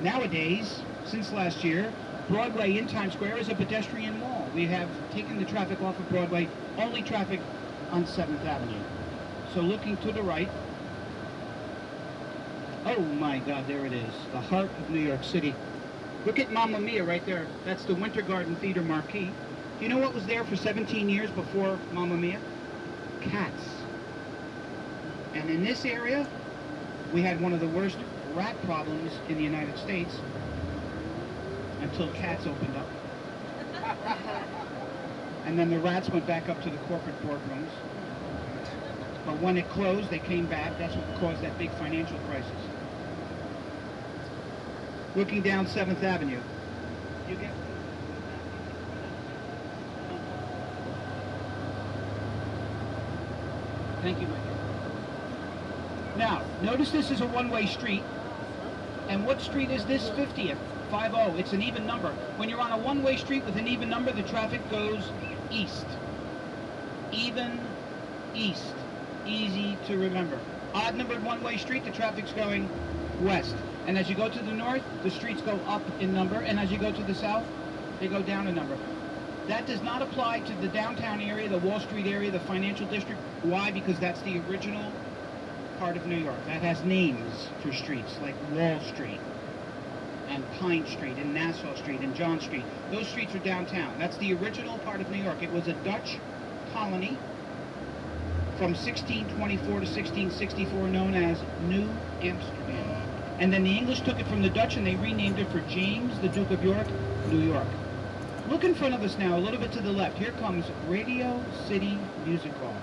Nowadays, since last year, Broadway in Times Square is a pedestrian mall. We have taken the traffic off of Broadway, only traffic on 7th Avenue. So looking to the right, oh my God, there it is, the heart of New York City. Look at Mamma Mia right there. That's the Winter Garden Theater marquee. Do you know what was there for 17 years before Mamma Mia? Cats. And in this area, we had one of the worst rat problems in the United States until cats opened up. And then the rats went back up to the corporate boardrooms. But when it closed, they came back. That's what caused that big financial crisis. Looking down 7th Avenue. You get... Thank you, my dear. Now, notice this is a one-way street. And what street is this? 50th. 50. It's an even number. When you're on a one-way street with an even number, the traffic goes east. Even east. Easy to remember. Odd-numbered one-way street, the traffic's going west. And as you go to the north, the streets go up in number. And as you go to the south, they go down in number. That does not apply to the downtown area, the Wall Street area, the financial district. Why? Because that's the original part of New York. That has names for streets, like Wall Street and Pine Street and Nassau Street and John Street. Those streets are downtown. That's the original part of New York. It was a Dutch colony from 1624 to 1664 known as New Amsterdam. And then the English took it from the Dutch and they renamed it for James, the Duke of York, New York. Look in front of us now, a little bit to the left. Here comes Radio City Music Hall,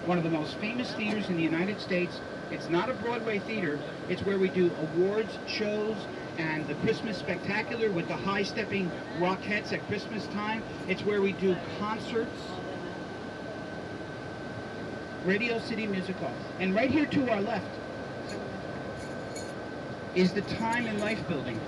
one of the most famous theaters in the United States. It's not a Broadway theater. It's where we do awards shows and the Christmas Spectacular with the high-stepping Rockettes at Christmas time. It's where we do concerts. Radio City Music Hall. And right here to our left is the Time and Life building.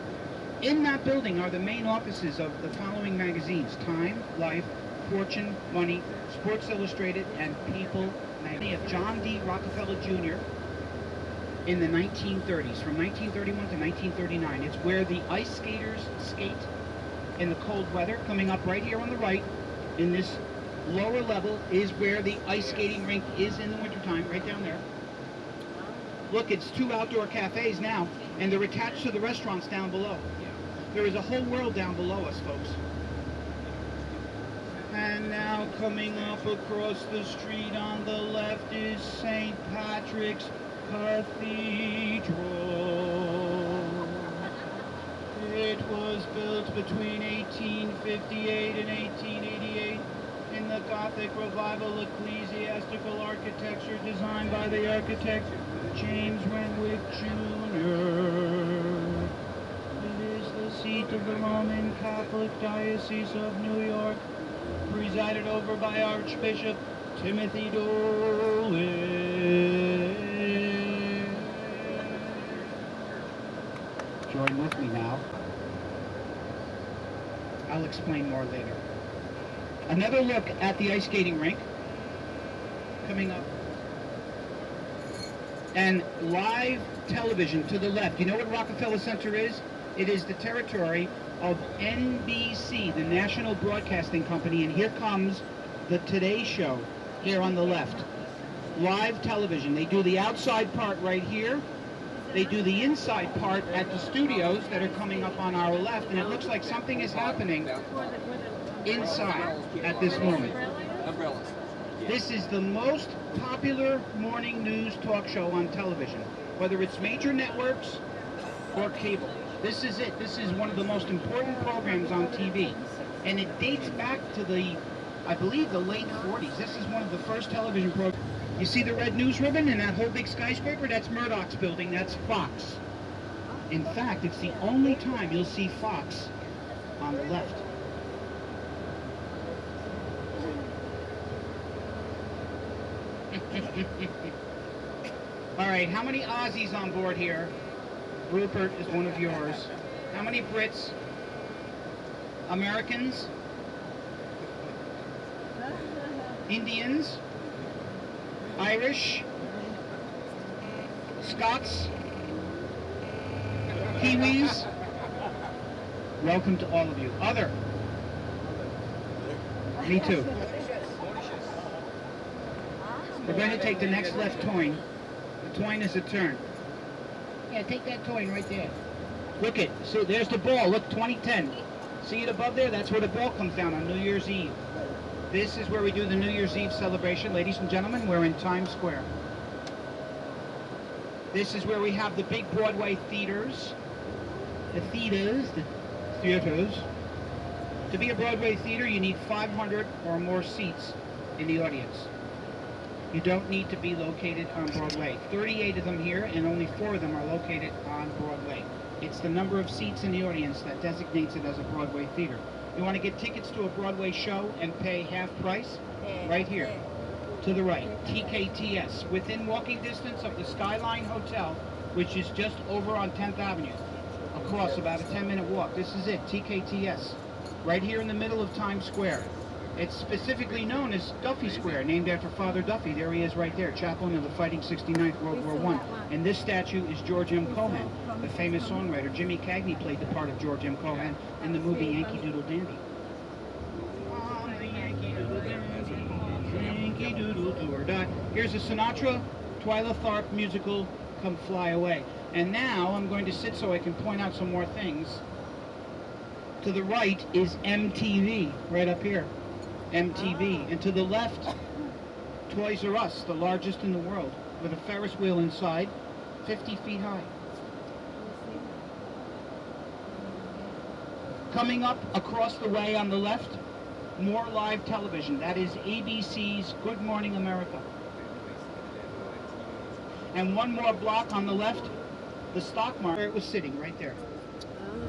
In that building are the main offices of the following magazines: Time, Life, Fortune, Money, Sports Illustrated, and People magazine. Of John D. Rockefeller Jr. in the 1930s, from 1931 to 1939. It's where the ice skaters skate in the cold weather. Coming up right here on the right, in this lower level, is where the ice skating rink is in the wintertime, right down there. Look, it's 2 outdoor cafes now, and they're attached to the restaurants down below. There is a whole world down below us, folks. And now coming up across the street on the left is St. Patrick's Cathedral. It was built between 1858 and 1888 in the Gothic Revival ecclesiastical architecture designed by the architect James Renwick Jr. It is the seat of the Roman Catholic Diocese of New York, presided over by Archbishop Timothy Dolan. Join with me now. I'll explain more later. Another look at the ice skating rink coming up. And live television to the left. You know what Rockefeller Center is? It is the territory of NBC, the National Broadcasting Company, and here comes the Today Show here on the left. Live television. They do the outside part right here. They do the inside part at the studios that are coming up on our left, and it looks like something is happening inside at this moment. This is the most popular morning news talk show on television, whether it's major networks or cable. This is it. This is one of the most important programs on TV. And it dates back to the, I believe, the late 40s. This is one of the first television programs. You see the red news ribbon and that whole big skyscraper? That's Murdoch's building. That's Fox. In fact, it's the only time you'll see Fox on the left. All right, how many Aussies on board here? Rupert is one of yours. How many Brits? Americans? Indians? Irish? Scots? Kiwis? Welcome to all of you. Other. Me too. We're going to take the next left toin. The toin is a turn. Yeah, take that toin right there. Look it. See, there's the ball. Look, 2010. See it above there? That's where the ball comes down on New Year's Eve. This is where we do the New Year's Eve celebration. Ladies and gentlemen, we're in Times Square. This is where we have the big Broadway theaters. The theaters. To be a Broadway theater, you need 500 or more seats in the audience. You don't need to be located on Broadway. 38 of them here, and only 4 of them are located on Broadway. It's the number of seats in the audience that designates it as a Broadway theater. You want to get tickets to a Broadway show and pay half price? Right here, to the right, TKTS, within walking distance of the Skyline Hotel, which is just over on 10th Avenue, across about a 10-minute walk. This is it, TKTS, right here in the middle of Times Square. It's specifically known as Duffy Square, named after Father Duffy. There he is right there, chaplain of the Fighting 69th World War I. And this statue is George M. Cohan, the famous songwriter. Jimmy Cagney played the part of George M. Cohan in the movie Yankee Doodle Dandy. On the Yankee Doodle Dandy, Yankee Doodle do or die. Here's a Sinatra, Twyla Tharp musical, Come Fly Away. And now I'm going to sit so I can point out some more things. To the right is MTV, right up here. MTV. And to the left, Toys R Us, the largest in the world, with a Ferris wheel inside, 50 feet high. Coming up across the way on the left, more live television. That is ABC's Good Morning America. And one more block on the left, the stock market, where it was sitting, right there.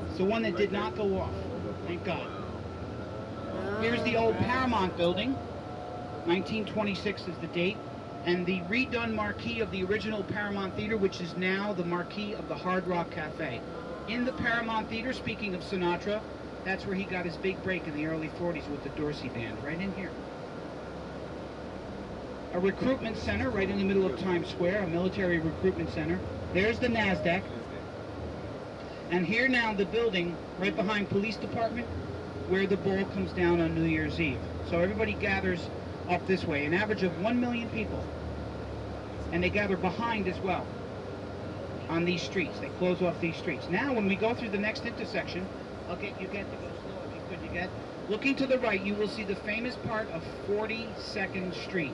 It's the one that did not go off, thank God. Here's the old Paramount building, 1926 is the date, and the redone marquee of the original Paramount Theater, which is now the marquee of the Hard Rock Cafe. In the Paramount Theater, speaking of Sinatra, that's where he got his big break in the early 40s with the Dorsey Band, right in here. A recruitment center right in the middle of Times Square, a military recruitment center. There's the NASDAQ. And here now the building right behind Police Department, where the ball comes down on New Year's Eve. So everybody gathers up this way, an average of 1 million people. And they gather behind as well on these streets. They close off these streets. Now when we go through the next intersection, I'll get you to go slow if you could, you get. Looking to the right, you will see the famous part of 42nd Street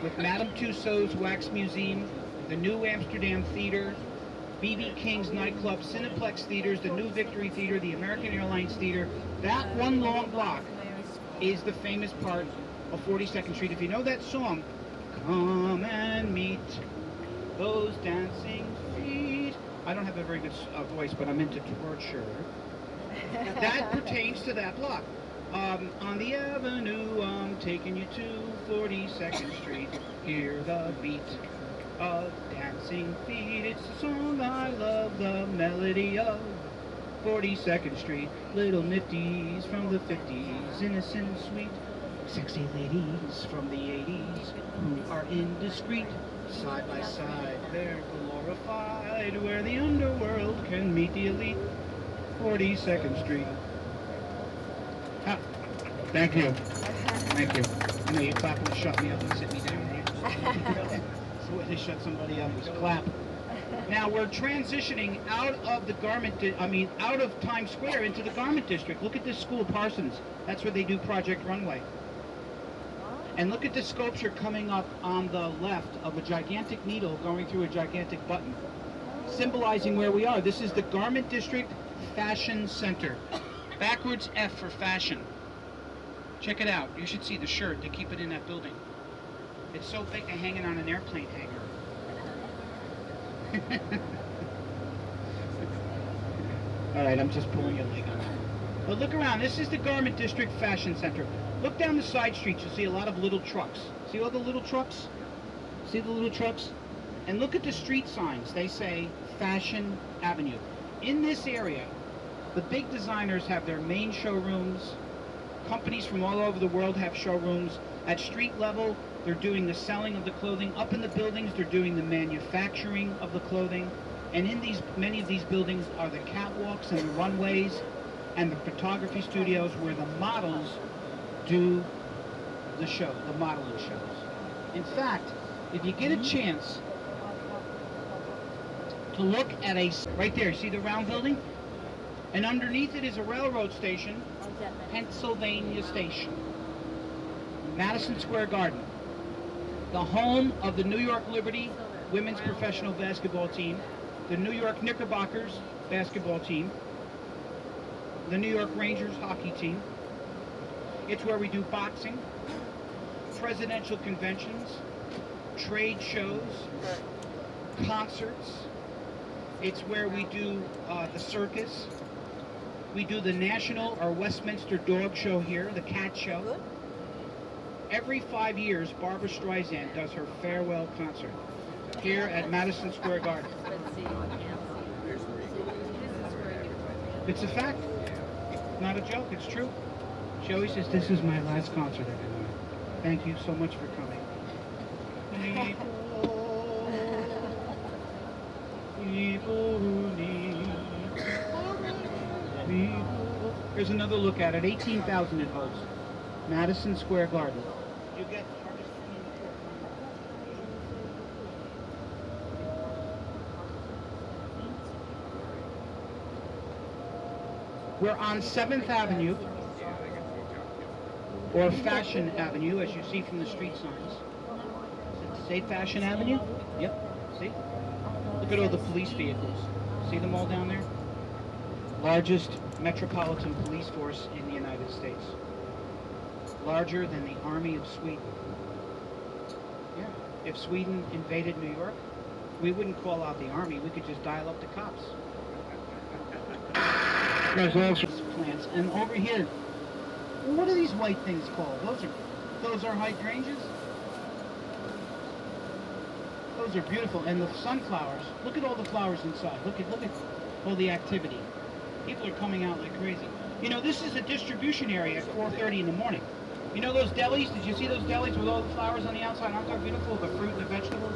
with Madame Tussauds Wax Museum, the New Amsterdam Theater, B.B. King's nightclub, Cineplex Theaters, the New Victory Theater, the American Airlines Theater. That one long block is the famous part of 42nd Street. If you know that song, come and meet those dancing feet. I don't have a very good voice, but I'm into torture. That pertains to that block. On the avenue, I'm taking you to 42nd Street. Hear the beat of dancing feet. It's the song I love, the melody of 42nd Street. Little nifties from the 50s, innocent and sweet. Sexy ladies from the 80s who are indiscreet. Side by side, they're glorified, where the underworld can meet the elite. 42nd Street. Ah, thank you. Thank you. I know your clap will shut me up and sit me down here. It's the way they shut somebody up, is clap. Now we're transitioning out of the out of Times Square into the garment district. Look at this school, Parsons. That's where they do Project Runway. And look at the sculpture coming up on the left of a gigantic needle going through a gigantic button, symbolizing where we are. This is the Garment District Fashion Center. Backwards F for fashion. Check it out. You should see the shirt. They keep it in that building. It's so big they're hanging on an airplane hanger. All right, I'm just pulling your leg on that. But look around. This is the Garment District Fashion Center. Look down the side streets. You'll see a lot of little trucks. See all the little trucks? See the little trucks? And look at the street signs. They say Fashion Avenue. In this area, the big designers have their main showrooms. Companies from all over the world have showrooms. At street level, they're doing the selling of the clothing. Up in the buildings, they're doing the manufacturing of the clothing. And in many of these buildings are the catwalks and the runways and the photography studios where the models do the show, the modeling shows. In fact, if you get a chance to look at right there, see the round building? And underneath it is a railroad station, Pennsylvania Station. Madison Square Garden, the home of the New York Liberty women's professional basketball team, the New York Knickerbockers basketball team, the New York Rangers hockey team. It's where we do boxing, presidential conventions, trade shows, concerts. It's where we do the circus. We do the National or Westminster Dog Show here, the Cat Show. Every 5 years, Barbra Streisand does her farewell concert here at Madison Square Garden. It's a fact. Not a joke, it's true. She always says, this is my last concert, everyone. Thank you so much for coming. People who need people. Here's another look at it. 18,000 it holds. Madison Square Garden. You get We're on 7th Avenue, or Fashion Avenue, as you see from the street signs. Does it say Fashion Avenue? Yep, see? Look at all the police vehicles. See them all down there? Largest metropolitan police force in the United States. Larger than the Army of Sweden. Yeah. If Sweden invaded New York, we wouldn't call out the army, we could just dial up the cops. There's all sorts of plants. And over here, what are these white things called? Those are hydrangeas? Those are beautiful. And the sunflowers, look at all the flowers inside. Look at all the activity. People are coming out like crazy. You know, this is a distribution area at 4:30 in the morning. You know those delis? Did you see those delis with all the flowers on the outside? I'm talking beautiful, the fruit and the vegetables.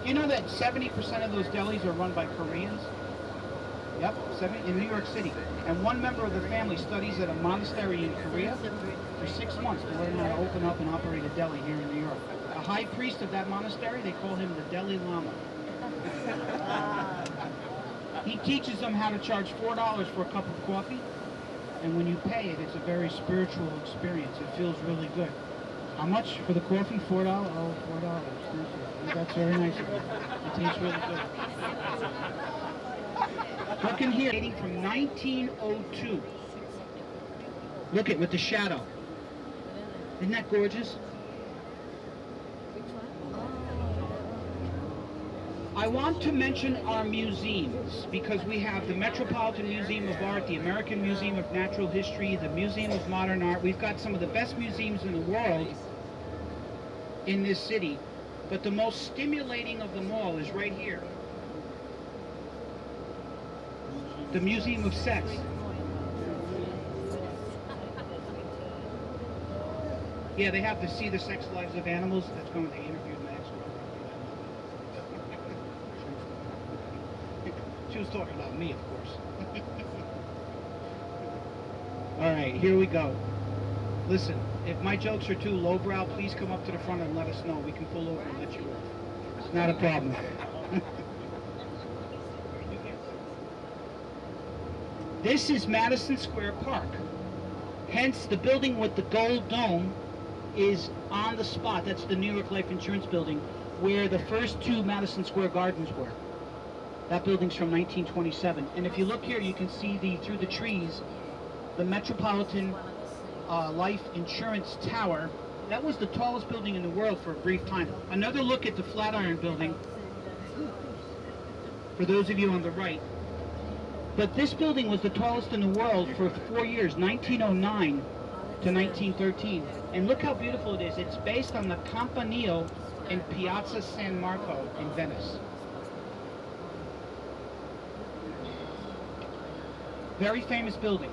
You know that 70% of those delis are run by Koreans? Yep, 70 in New York City. And one member of the family studies at a monastery in Korea for 6 months to learn how to open up and operate a deli here in New York. The high priest of that monastery, they call him the Dalai Lama. He teaches them how to charge $4 for a cup of coffee. And when you pay it, it's a very spiritual experience. It feels really good. How much for the coffee? $4? Oh, $4. Thank you. That's very nice of you. It tastes really good. Look in here, dating from 1902. Look at with the shadow. Isn't that gorgeous? I want to mention our museums because we have the Metropolitan Museum of Art, the American Museum of Natural History, the Museum of Modern Art. We've got some of the best museums in the world in this city, but the most stimulating of them all is right here. The Museum of Sex. Yeah, they have to see the sex lives of animals. That's going to be interviewed next. She was talking about me, of course. All right, here we go. Listen, if my jokes are too lowbrow, please come up to the front and let us know. We can pull over and let you off. It's not a problem. This is Madison Square Park. Hence, the building with the gold dome is on the spot. That's the New York Life Insurance Building, where the first two Madison Square Gardens were. That building's from 1927. And if you look here, you can see through the trees, the Metropolitan Life Insurance Tower. That was the tallest building in the world for a brief time. Another look at the Flatiron Building, for those of you on the right. But this building was the tallest in the world for 4 years, 1909 to 1913. And look how beautiful it is. It's based on the Campanile in Piazza San Marco in Venice. Very famous building.